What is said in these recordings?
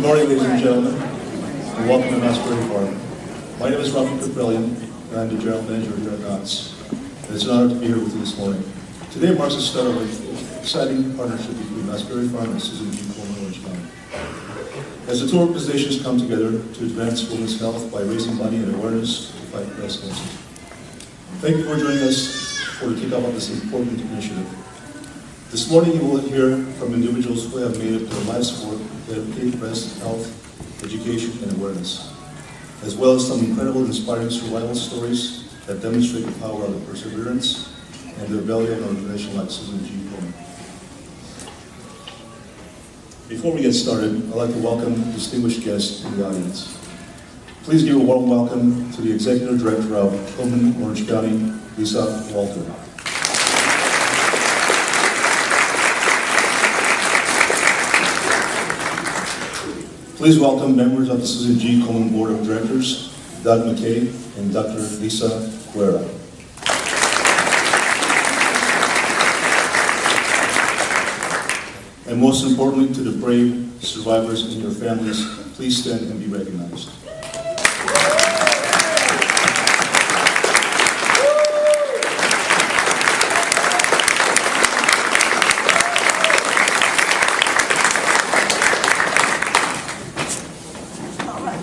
Good morning, ladies and gentlemen, and welcome to Knott's Berry Farm. My name is Robert Caprillion, and I'm the General Manager here at Knott's. And it's an honor to be here with you this morning. Today marks the start of an exciting partnership between Knott's Berry Farm and Susan G. Komen, Orange County. As the two organizations come together to advance women's health by raising money and awareness to fight breast cancer. Thank you for joining us for the kickoff of this important initiative. This morning you will hear from individuals who have made it their life's work to advocate breast health, education, and awareness, as well as some incredible inspiring survival stories that demonstrate the power of the perseverance and the value of an organization like Susan G. Komen. Before we get started, I'd like to welcome distinguished guests in the audience. Please give a warm welcome to the Executive Director of Komen, Orange County, Lisa Walter. Please welcome members of the Susan G. Komen Board of Directors, Doug McKay and Dr. Lisa Guerra. And most importantly, to the brave survivors and your families, please stand and be recognized.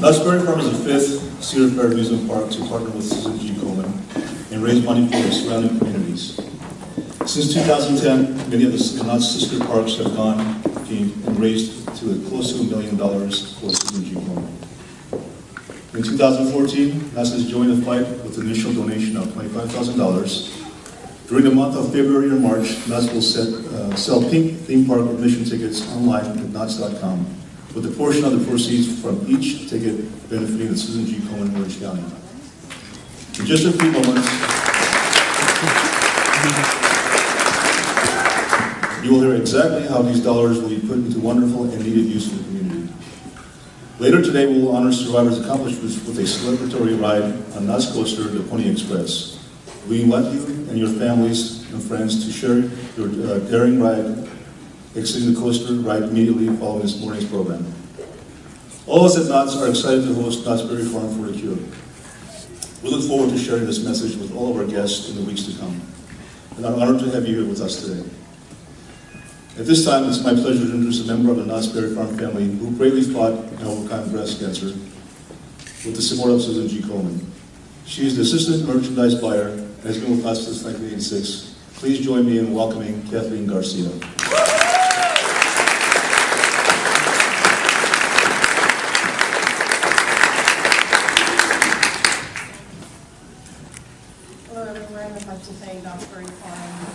Knott's Berry Farm is the fifth Cedar Fair amusement park to partner with Susan G. Komen and raise money for the surrounding communities. Since 2010, many of the Knott's sister parks have gone and raised to close to $1 million for Susan G. Komen. In 2014, Knott's has joined the fight with an initial donation of $25,000. During the month of February or March, Knott's will sell pink theme park admission tickets online at knotts.com, with a portion of the proceeds from each ticket benefiting the Susan G. Komen, Orange County. In just a few moments, you will hear exactly how these dollars will be put into wonderful and needed use in the community. Later today, we will honor survivors' accomplishments with a celebratory ride on Knott's coaster, the Pony Express. We invite you and your families and friends to share your daring ride exiting the coaster right immediately following this morning's program. All of us at Knott's are excited to host Knott's Berry Farm for the Cure. We look forward to sharing this message with all of our guests in the weeks to come. And I'm honored to have you here with us today. At this time, it's my pleasure to introduce a member of the Knott's Berry Farm family who bravely fought and overcome breast cancer with the support of Susan G. Komen. She is the assistant merchandise buyer and has been with us since 1986. Please join me in welcoming Kathleen Garcia. To thank Knott's Berry Farm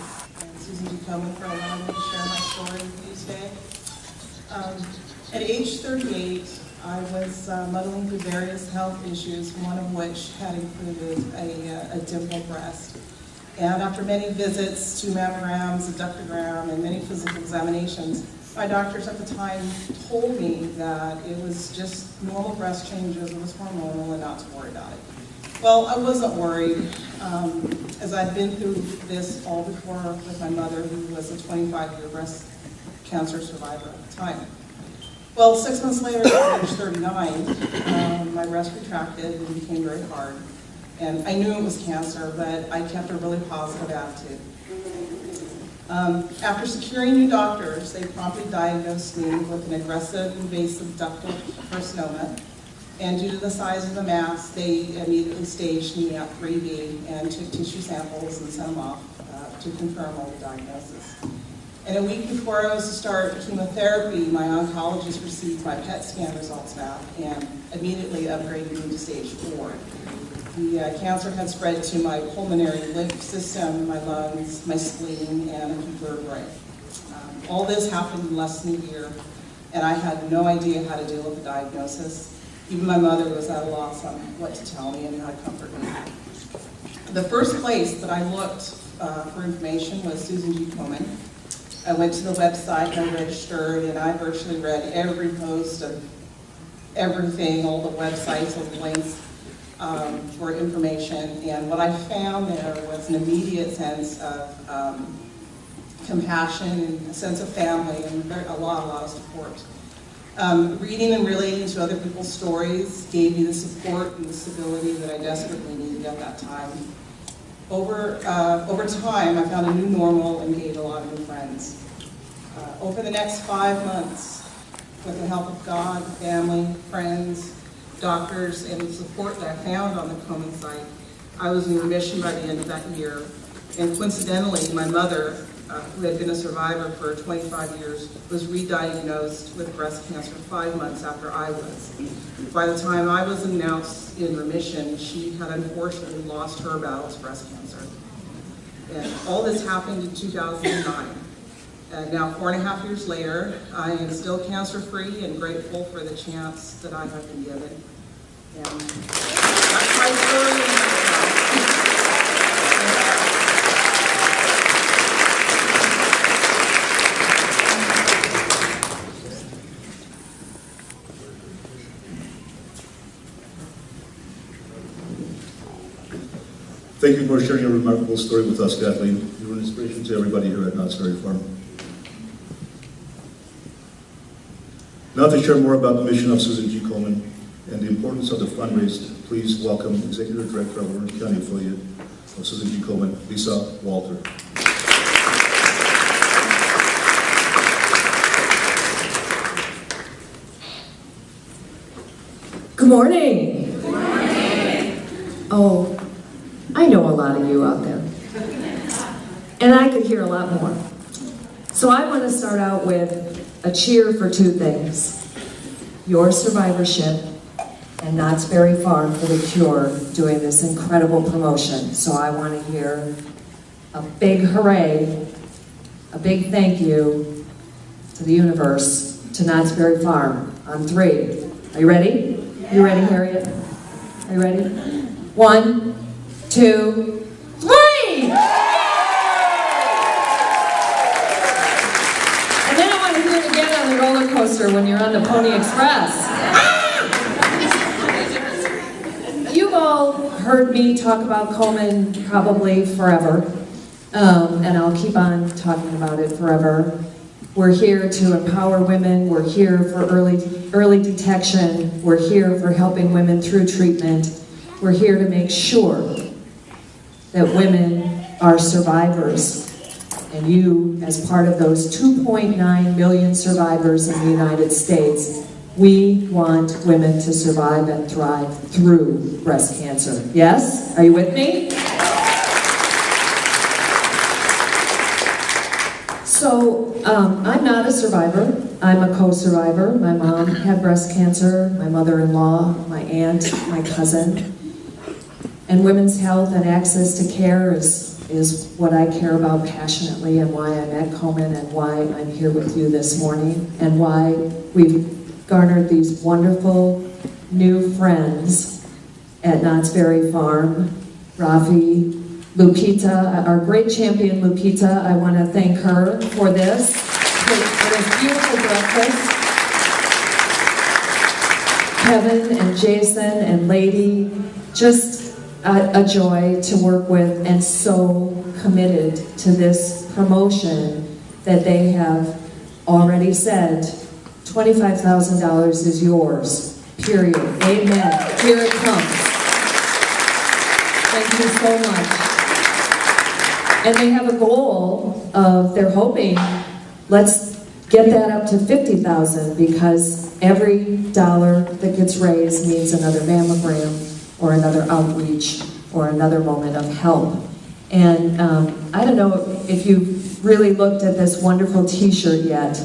and Susan G. Komen for allowing me to share my story with you today. At age 38, I was muddling through various health issues, one of which had included a dimpled breast. And after many visits to mammograms, a ductogram, and many physical examinations, my doctors at the time told me that it was just normal breast changes, it was hormonal, and not to worry about it. Well, I wasn't worried, as I'd been through this all before with my mother, who was a 25-year breast cancer survivor at the time. Well, 6 months later, at age 39, my breast retracted and became very hard. And I knew it was cancer, but I kept a really positive attitude. After securing new doctors, they promptly diagnosed me with an aggressive invasive ductal carcinoma. And due to the size of the mass, they immediately staged me at 3D and took tissue samples and sent them off to confirm all the diagnosis. And a week before I was to start chemotherapy, my oncologist received my PET scan results back and immediately upgraded me to stage 4. The cancer had spread to my pulmonary lymph system, my lungs, my spleen, and a few vertebrae. All this happened in less than a year, and I had no idea how to deal with the diagnosis. Even my mother was at a loss on what to tell me and how to comfort me. The first place that I looked for information was Susan G. Komen. I went to the website and I registered, and I virtually read every post of everything, all the websites, all the links for information. And what I found there was an immediate sense of compassion and a sense of family and a lot of support. Reading and relating to other people's stories gave me the support and the stability that I desperately needed at that time. Over time, I found a new normal and gained a lot of new friends. Over the next 5 months, with the help of God, family, friends, doctors, and the support that I found on the Komen site, I was in remission by the end of that year. And coincidentally, my mother, who had been a survivor for 25 years, was re-diagnosed with breast cancer 5 months after I was. By the time I was announced in remission, she had unfortunately lost her battle to breast cancer. And all this happened in 2009. And now, 4.5 years later, I am still cancer-free and grateful for the chance that I have been given. And that's my story. Thank you for sharing your remarkable story with us, Kathleen. You're an inspiration to everybody here at Knott's Berry Farm. Now to share more about the mission of Susan G. Komen and the importance of the fundraise, please welcome Executive Director of Orange County Affiliate of Susan G. Komen, Lisa Walter. Good morning. Good morning. Oh, I know a lot of you out there. And I could hear a lot more. So I want to start out with a cheer for two things. Your survivorship and Knott's Berry Farm for the Cure doing this incredible promotion. So I want to hear a big hooray, a big thank you to the universe, to Knott's Berry Farm on 3. Are you ready? You ready, Harriet? Are you ready? 1, 2, 3! And then I want to hear it again on the roller coaster when you're on the Pony Express. You've all heard me talk about Komen probably forever, and I'll keep on talking about it forever. We're here to empower women. We're here for early detection. We're here for helping women through treatment. We're here to make sure that women are survivors. And you, as part of those 2.9 million survivors in the United States, we want women to survive and thrive through breast cancer. Yes? Are you with me? So, I'm not a survivor. I'm a co-survivor. My mom had breast cancer, my mother-in-law, my aunt, my cousin. And women's health and access to care is what I care about passionately, and why I'm at Komen, and why I'm here with you this morning, and why we've garnered these wonderful new friends at Knott's Berry Farm. Rafi, Lupita, our great champion Lupita, I want to thank her for this beautiful breakfast. Kevin and Jason and Lady, just a joy to work with, and so committed to this promotion that they have already said $25,000 is yours, period. Amen. Here it comes. Thank you so much. And they have a goal of, they're hoping, let's get that up to $50,000, because every dollar that gets raised means another mammogram, or another outreach, or another moment of help. And I don't know if you've really looked at this wonderful t-shirt yet.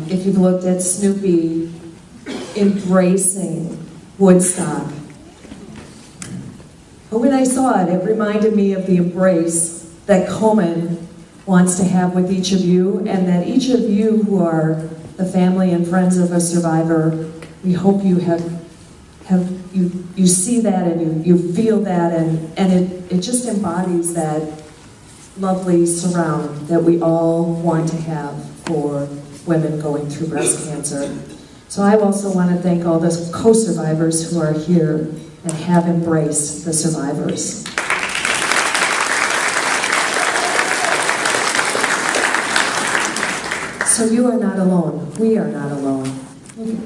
If you've looked at Snoopy embracing Woodstock. But when I saw it, it reminded me of the embrace that Komen wants to have with each of you, and that each of you who are the family and friends of a survivor, we hope you you see that, and you feel that, and it just embodies that lovely surround that we all want to have for women going through breast cancer. So I also want to thank all the co-survivors who are here and have embraced the survivors. So you are not alone. We are not alone.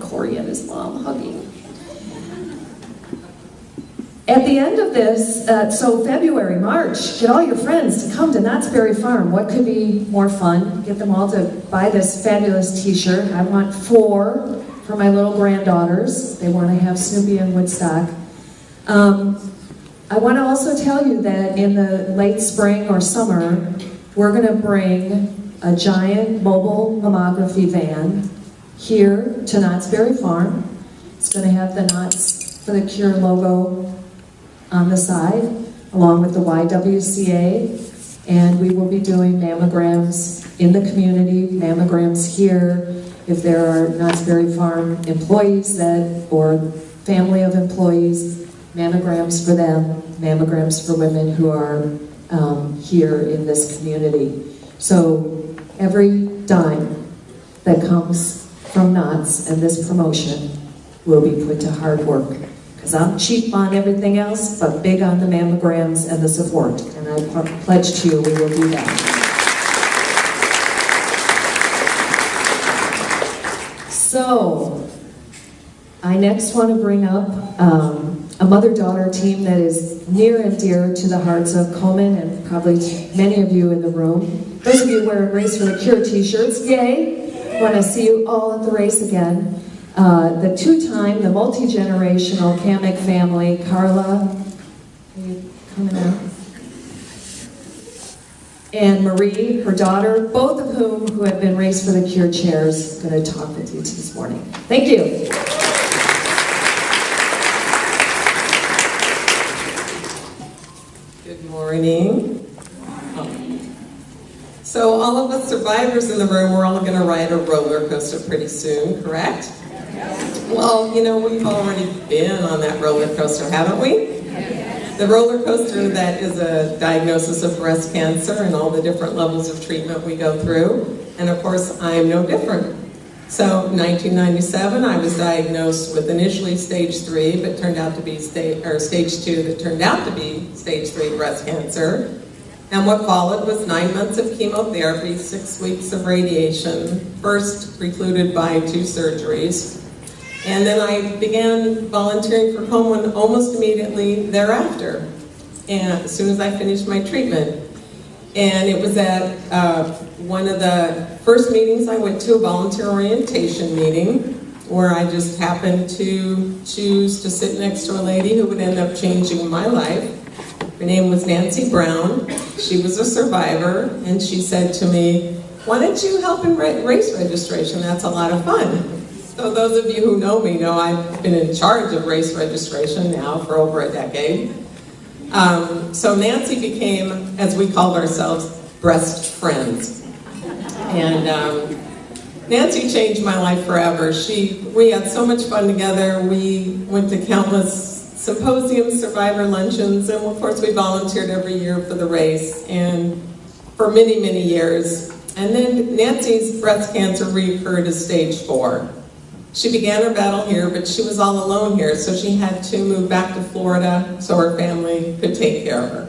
Corey and his mom hugging. At the end of this, so February, March, get all your friends to come to Knott's Berry Farm. What could be more fun? Get them all to buy this fabulous t-shirt. I want 4 for my little granddaughters. They want to have Snoopy and Woodstock. I want to also tell you that in the late spring or summer, we're going to bring a giant mobile mammography van here to Knott's Berry Farm. It's going to have the Knott's for the Cure logo on the side, along with the YWCA, and we will be doing mammograms in the community, mammograms here. If there are Knott's Berry Farm employees or family of employees, mammograms for them, mammograms for women who are here in this community. So every dime that comes from Knott's and this promotion will be put to hard work. Because I'm cheap on everything else, but big on the mammograms and the support. And I pledge to you we will do that. So, I next want to bring up a mother-daughter team that is near and dear to the hearts of Komen and probably many of you in the room. Those of you wearing Race for the Cure t-shirts, yay! I want to see you all at the race again. The two-time, the multi-generational Kamek family, Carla, are you coming out? And Marie, her daughter, both of who have been Race for the Cure chairs, going to talk with you this morning. Thank you. Good morning. So all of us survivors in the room, we're all going to ride a roller coaster pretty soon, correct? Well, you know, we've already been on that roller coaster, haven't we? The roller coaster that is a diagnosis of breast cancer and all the different levels of treatment we go through. And of course, I'm no different. So, 1997, I was diagnosed with initially stage 3, but turned out to be stage 2, that turned out to be stage 3 breast cancer. And what followed was 9 months of chemotherapy, 6 weeks of radiation, first precluded by 2 surgeries. And then I began volunteering for Komen almost immediately thereafter, and as soon as I finished my treatment. And it was at one of the first meetings I went to, a volunteer orientation meeting, where I just happened to choose to sit next to a lady who would end up changing my life. Her name was Nancy Brown. She was a survivor, and she said to me, "Why don't you help in race registration? That's a lot of fun." So those of you who know me know I've been in charge of race registration now for over a decade. So Nancy became, as we called ourselves, breast friends. And Nancy changed my life forever. We had so much fun together. We went to countless symposiums, survivor luncheons, and of course we volunteered every year for the race, and for many, many years. And then Nancy's breast cancer reoccurred as stage 4. She began her battle here, but she was all alone here, so she had to move back to Florida so her family could take care of her.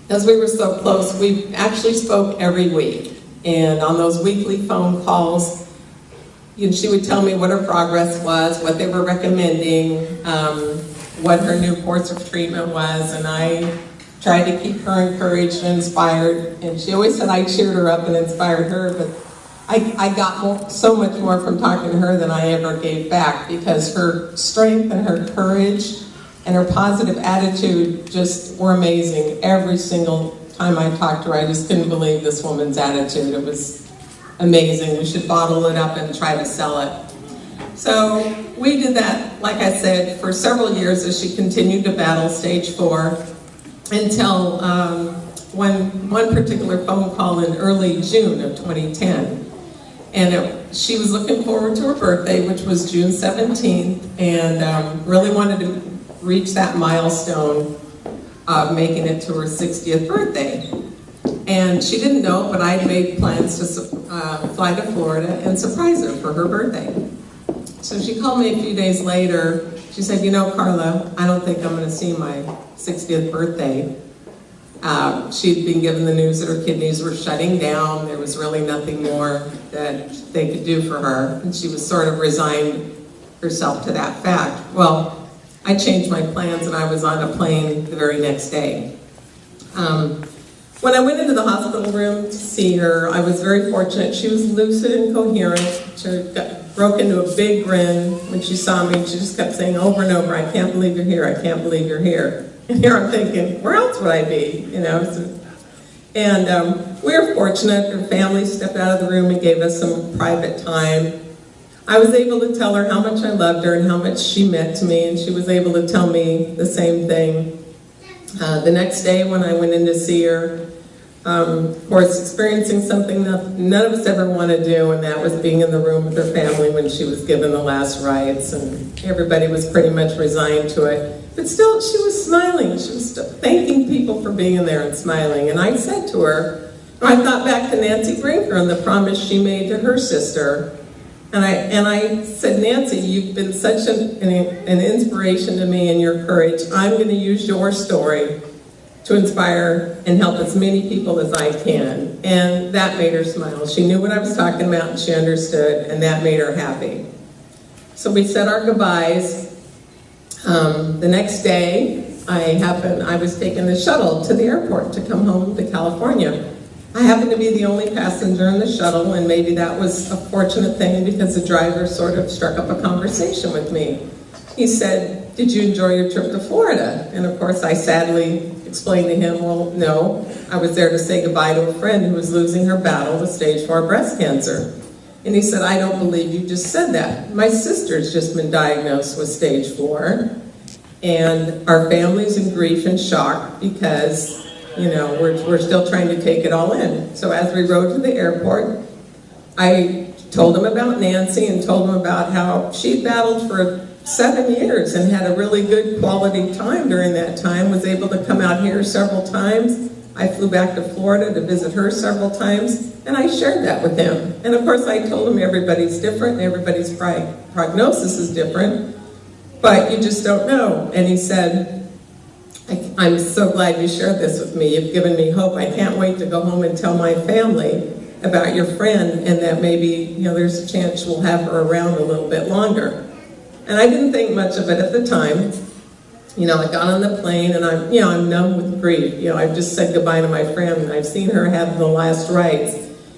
As we were so close, we actually spoke every week, and on those weekly phone calls, she would tell me what her progress was, what they were recommending, what her new course of treatment was, and I tried to keep her encouraged and inspired, and she always said I cheered her up and inspired her, but I got so much more from talking to her than I ever gave back, because her strength and her courage and her positive attitude just were amazing. Every single time I talked to her, I just couldn't believe this woman's attitude. It was amazing. We should bottle it up and try to sell it. So we did that, like I said, for several years as she continued to battle stage 4, until one particular phone call in early June of 2010. And she was looking forward to her birthday, which was June 17th, and really wanted to reach that milestone of making it to her 60th birthday. And she didn't know, but I had made plans to fly to Florida and surprise her for her birthday. So she called me a few days later. She said, "You know, Carla, I don't think I'm going to see my 60th birthday She'd been given the news that her kidneys were shutting down. There was really nothing more that they could do for her, and she was sort of resigned herself to that fact. Well, I changed my plans and I was on a plane the very next day. When I went into the hospital room to see her, I was very fortunate. She was lucid and coherent. She broke into a big grin when she saw me, and she just kept saying over and over, "I can't believe you're here, I can't believe you're here." And here I'm thinking, where else would I be, you know? We were fortunate. Her family stepped out of the room and gave us some private time. I was able to tell her how much I loved her and how much she meant to me, and she was able to tell me the same thing. The next day when I went in to see her, of course, experiencing something that none of us ever want to do, and that was being in the room with her family when she was given the last rites, and everybody was pretty much resigned to it. But still, she was smiling. She was still thanking people for being in there and smiling. And I said to her, I thought back to Nancy Brinker and the promise she made to her sister. And I said, Nancy, you've been such an inspiration to me and your courage. I'm going to use your story to inspire and help as many people as I can. And that made her smile. She knew what I was talking about and she understood, and that made her happy. So we said our goodbyes. The next day, I was taking the shuttle to the airport to come home to California. I happened to be the only passenger in the shuttle, and maybe that was a fortunate thing because the driver sort of struck up a conversation with me. He said, "Did you enjoy your trip to Florida?" And of course, I sadly explained to him, well, no, I was there to say goodbye to a friend who was losing her battle with stage 4 breast cancer. And he said, "I don't believe you just said that. My sister's just been diagnosed with stage 4, and our family's in grief and shock because, you know, we're still trying to take it all in." So as we rode to the airport, I told him about Nancy and told him about how she'd battled for 7 years and had a really good quality time during that time, was able to come out here several times. I flew back to Florida to visit her several times, and I shared that with him. And of course I told him everybody's different and everybody's prognosis is different, but you just don't know. And he said, "I'm so glad you shared this with me. You've given me hope. I can't wait to go home and tell my family about your friend and that maybe, you know, there's a chance we'll have her around a little bit longer." And I didn't think much of it at the time. You know, I got on the plane and I'm numb with grief. You know, I've just said goodbye to my friend and I've seen her have the last rites.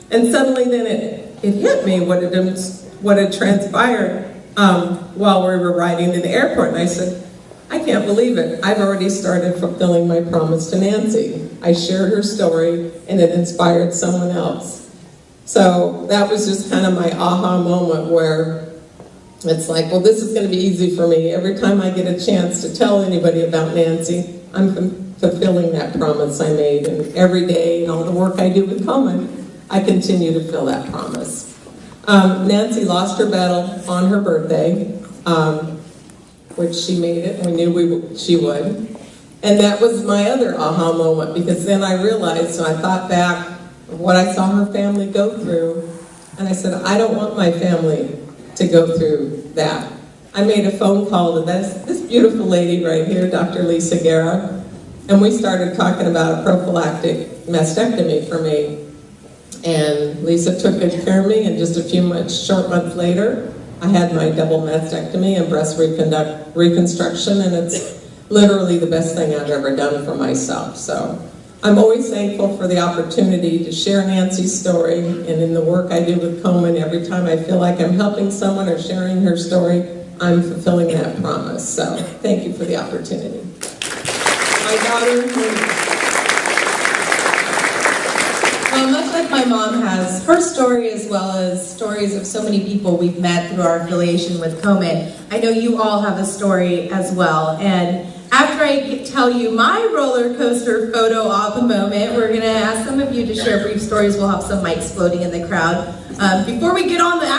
And suddenly then it hit me what had transpired while we were riding to the airport. And I said, I can't believe it. I've already started fulfilling my promise to Nancy. I shared her story and it inspired someone else. So that was just kind of my aha moment where it's like, well, this is going to be easy for me. Every time I get a chance to tell anybody about Nancy, I'm fulfilling that promise I made. And every day and all the work I do with Komen, I continue to fill that promise. Nancy lost her battle on her birthday, which she made it, and we knew she would. And that was my other aha moment, because then I realized, so I thought back of what I saw her family go through, and I said, I don't want my family to go through that. I made a phone call to this beautiful lady right here, Dr. Lisa Guerra, and we started talking about a prophylactic mastectomy for me. And Lisa took good care of me, and just a short months later, I had my double mastectomy and breast reconstruction, and it's literally the best thing I've ever done for myself. So I'm always thankful for the opportunity to share Nancy's story, and in the work I do with Komen, every time I feel like I'm helping someone or sharing her story, I'm fulfilling that promise. So thank you for the opportunity. My daughter, Well, much like my mom has her story, as well as stories of so many people we've met through our affiliation with Komen, I know you all have a story as well. And after I tell you my roller coaster photo op moment, we're going to ask some of you to share brief stories. We'll have some mics floating in the crowd. Before we get on the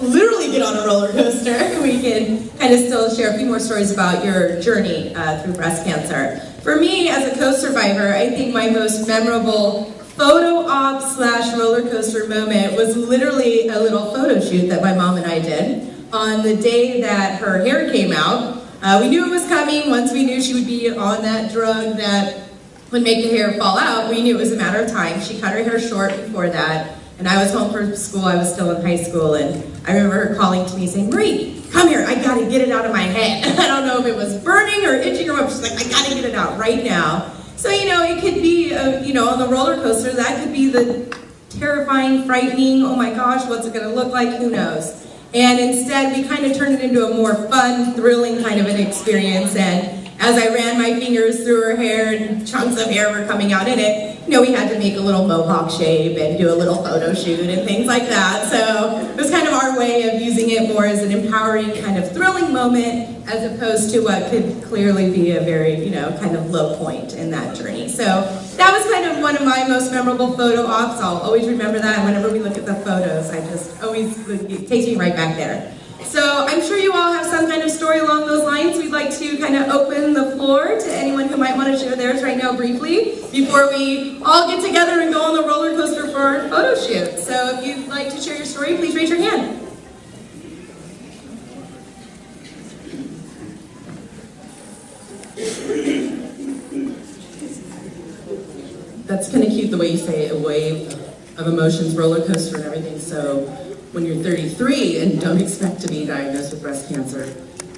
literally get on a roller coaster, we can kind of still share a few more stories about your journey through breast cancer. For me, as a co-survivor, I think my most memorable photo op / roller coaster moment was literally a little photo shoot that my mom and I did on the day that her hair came out. We knew it was coming once we knew she would be on that drug that would make the hair fall out, we knew it was a matter of time. She cut her hair short before that, and I was home from school. I was still in high school, and I remember her calling to me saying, Marie, come here, I gotta get it out of my head. I don't know if it was burning or itching or what, she's like, I gotta get it out right now. So, you know, it could be, on the roller coaster, that could be the terrifying, frightening, oh my gosh, what's it gonna look like, who knows? And instead, we kind of turned it into a more fun, thrilling kind of an experience. And as I ran my fingers through her hair and chunks of hair were coming out in it, we had to make a little mohawk shape and do a little photo shoot and things like that. So it was kind of our way of using it more as an empowering, kind of thrilling moment, as opposed to what could clearly be a very, kind of low point in that journey. So that was kind of one of my most memorable photo ops. I'll always remember that. Whenever we look at the photos, it takes me right back there. So I'm sure you all have some kind of story along those lines. We'd like to kind of open the floor to anyone who might want to share theirs right now briefly before we all get together and go on the roller coaster for our photo shoot. So if you'd like to share your story, please raise your hand. That's kind of cute the way you say a wave of emotions, roller coaster and everything. So when you're 33 and don't expect to be diagnosed with breast cancer,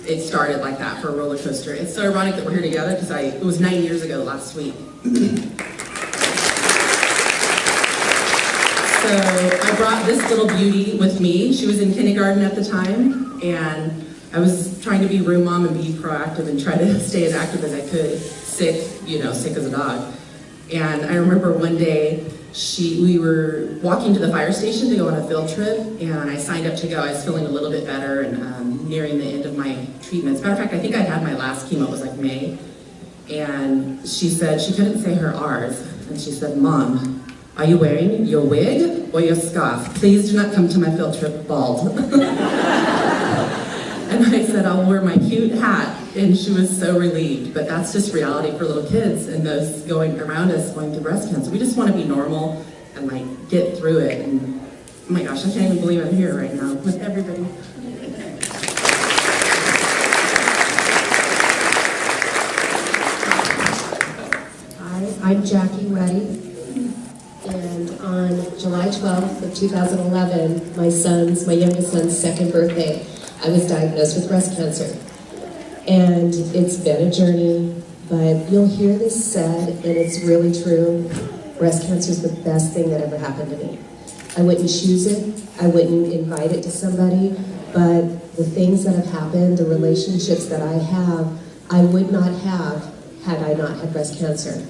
it started like that for a roller coaster. It's so ironic that we're here together because it was 9 years ago last week. So I brought this little beauty with me. She was in kindergarten at the time, and I was trying to be room mom and be proactive and try to stay as active as I could, sick as a dog. And I remember one day, we were walking to the fire station to go on a field trip, and I signed up to go. I was feeling a little bit better and nearing the end of my treatments. Matter of fact, I think I had my last chemo, it was like May. And she said, she couldn't say her R's, and she said, Mom, are you wearing your wig or your scarf? Please do not come to my field trip bald. And I said, I'll wear my cute hat. And she was so relieved. But that's just reality for little kids and those going around us going through breast cancer. We just want to be normal and get through it. And oh my gosh, I can't even believe I'm here right now with everybody. Hi, I'm Jackie Reddy. And on July 12th of 2011, my youngest son's second birthday, I was diagnosed with breast cancer. And it's been a journey, but you'll hear this said, and it's really true, breast cancer is the best thing that ever happened to me. I wouldn't choose it, I wouldn't invite it to somebody, but the things that have happened, the relationships that I would not have had I not had breast cancer.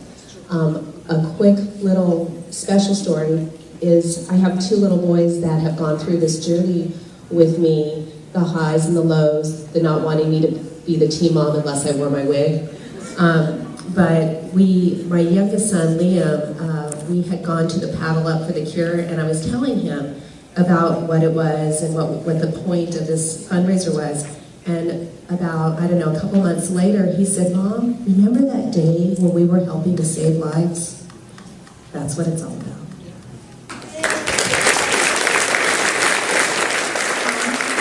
A quick little special story is I have two little boys that have gone through this journey with me, the highs and the lows, the not wanting me to be the teen mom unless I wore my wig. But my youngest son, Liam, we had gone to the Paddle Up for the Cure, and I was telling him about what it was and what the point of this fundraiser was. And about, a couple months later, he said, Mom, remember that day when we were helping to save lives? That's what it's all about.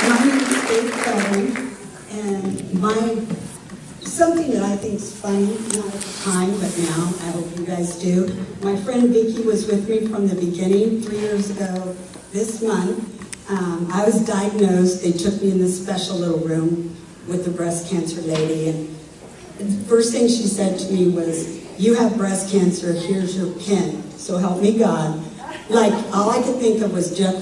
My name is Dave Komen, and something that I think is funny, not at the time, but now, I hope you guys do. My friend Vicki was with me from the beginning, 3 years ago this month. I was diagnosed, they took me in this special little room with the breast cancer lady, and the first thing she said to me was, you have breast cancer, here's your pin, so help me God. Like, all I could think of was Jeff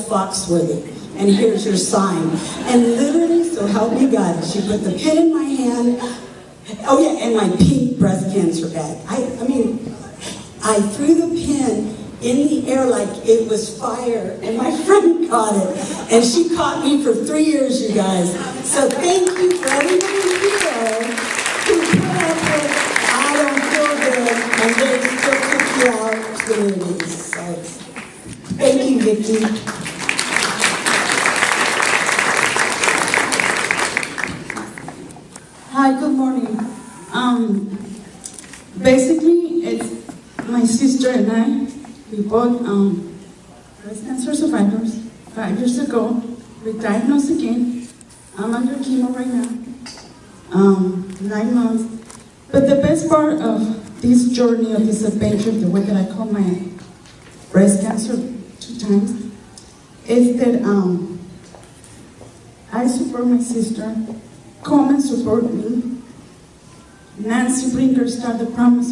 Foxworthy, and here's your sign. And literally, so help me God, she put the pin in my hand, oh yeah, and my pink breast cancer bag. I threw the pin in the air like it was fire, and my friend caught it, and she caught me for 3 years, you guys. So thank you for everybody here who put up with, I don't feel good, and they still took you out communities. So thank you, Vicki. Hi, good morning. Basically, it's my sister and I. We both breast cancer survivors. 5 years ago, we diagnosed again. I'm under chemo right now. 9 months. But the best part of this journey or this adventure, the way that I call my breast cancer 2 times, is that I support my sister, Komen support me, Nancy Brinker started the promise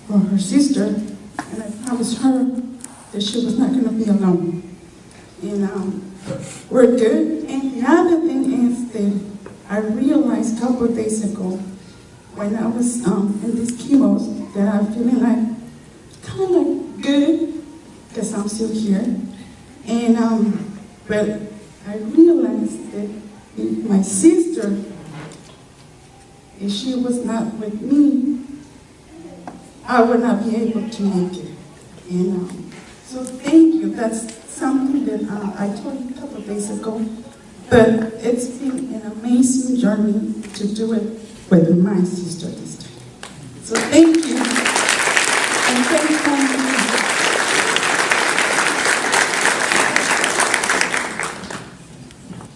for her sister, and I promised her that she was not going to be alone. And we're good. And the other thing is that I realized a couple of days ago when I was in these chemos that I'm feeling like kind of like good because I'm still here. And but I realized that if my sister, if she was not with me, I would not be able to make it. And so thank you. That's something that I told you a couple of days ago. But it's been an amazing journey to do it with my sister this time. So thank you. And thank you.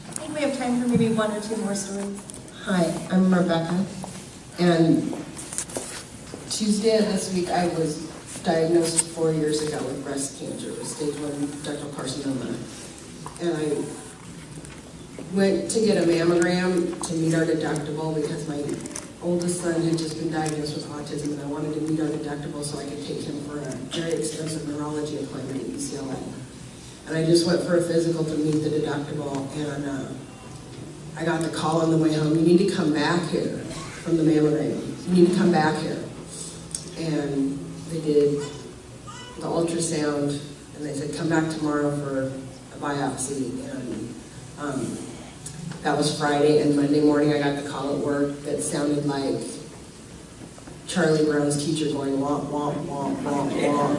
I think we have time for maybe 1 or 2 more stories. Hi, I'm Rebecca, and Tuesday of this week I was diagnosed 4 years ago with breast cancer, with stage 1 ductal carcinoma, and I went to get a mammogram to meet our deductible because my oldest son had just been diagnosed with autism, and I wanted to meet our deductible so I could take him for a very expensive neurology appointment at UCLA. And I just went for a physical to meet the deductible, and I got the call on the way home, you need to come back here from the mammogram. You need to come back here. And they did the ultrasound, and they said, come back tomorrow for a biopsy. And that was Friday, and Monday morning I got the call at work that sounded like Charlie Brown's teacher going, womp, womp, womp, womp, womp.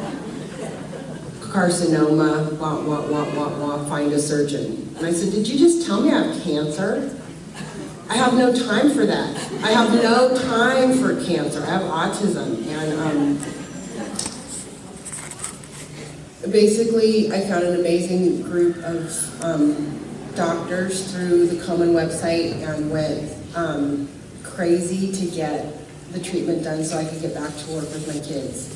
Carcinoma, womp, womp, womp, womp, womp, find a surgeon. And I said, did you just tell me I have cancer? I have no time for that. I have no time for cancer. I have autism. And basically, I found an amazing group of doctors through the Komen website and went crazy to get the treatment done so I could get back to work with my kids.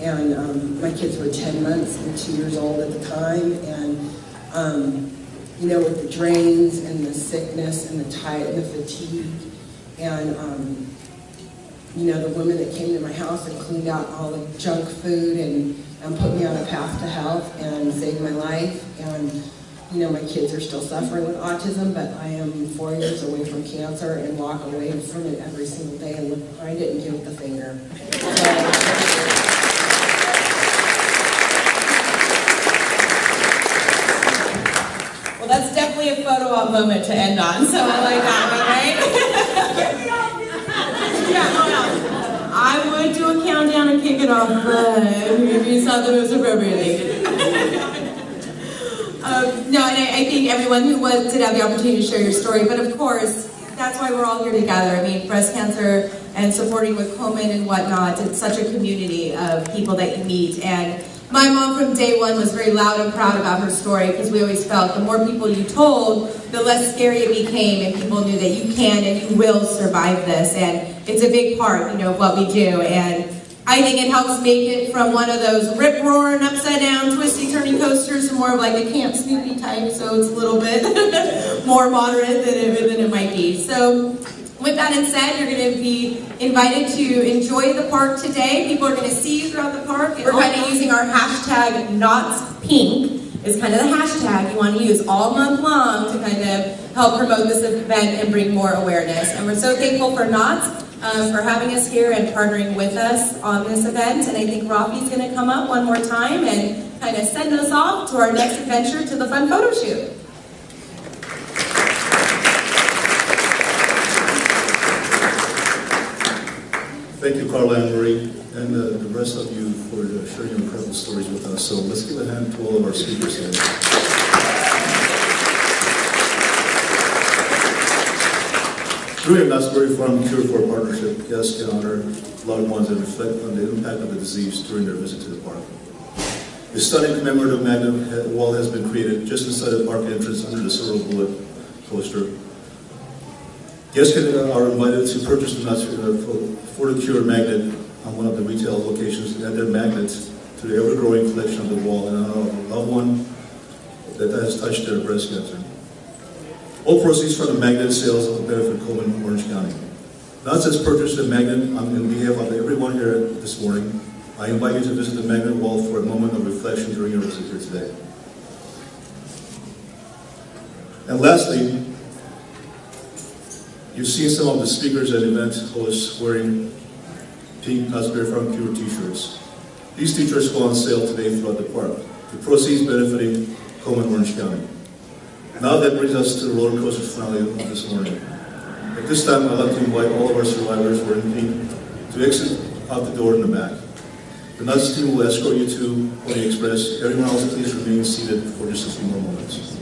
And my kids were 10 months and 2 years old at the time, and you know, with the drains and the sickness and the fatigue, and you know, the women that came to my house and cleaned out all the junk food and put me on a path to health and saved my life. And you know, my kids are still suffering with autism, but I am 4 years away from cancer and walk away from it every single day and look behind it and give it the finger. Well, that's definitely a photo op moment to end on, so I like that one, right? I would do a countdown and kick it off, but maybe it's not the most appropriate. No, and I think everyone who did have the opportunity to share your story, but of course, that's why we're all here together. I mean, breast cancer and supporting with Komen and whatnot, it's such a community of people that you meet. And my mom from day one was very loud and proud about her story because we always felt the more people you told, the less scary it became, and people knew that you can and you will survive this. And it's a big part, you know, of what we do. And I think it helps make it from one of those rip-roaring, upside-down, twisty-turny coasters to more of like a Camp Snoopy type, so it's a little bit more moderate than it might be. So with that said, you're going to be invited to enjoy the park today. People are going to see you throughout the park. We're kind of using our hashtag #KnottPink is kind of the hashtag you want to use all month long to kind of help promote this event and bring more awareness. And we're so thankful for Knott for having us here and partnering with us on this event. And I think Rafi's going to come up one more time and kind of send us off to our next adventure to the fun photo shoot. Thank you, Carla and Marie, and the rest of you for sharing your incredible stories with us. So let's give a hand to all of our speakers today. Through a Knott's Farm Cure for Partnership, guests can honor loved ones and reflect on the impact of the disease during their visit to the park. A stunning commemorative magnet wall has been created just inside the park entrance under the Silver Bullet coaster. Guests are invited to purchase the Knott's For the Cure magnet on one of the retail locations and add their magnets to the ever-growing collection on the wall and honor of a loved one that has touched their breast cancer. All proceeds from the magnet sales will benefit Komen, Orange County. Knott has purchased a magnet on behalf of everyone here this morning. I invite you to visit the magnet wall for a moment of reflection during your visit here today. And lastly, you've seen some of the speakers at event hosts wearing pink Raspberry Farm Pure t-shirts. These t-shirts go on sale today throughout the park. The proceeds benefiting Komen, Orange County. Now that brings us to the roller coaster finale of this morning. At this time, I'd like to invite all of our survivors wearing pink to exit out the door in the back. The Knott team will escort you to Pony Express. Everyone else, please remain seated for just a few more moments.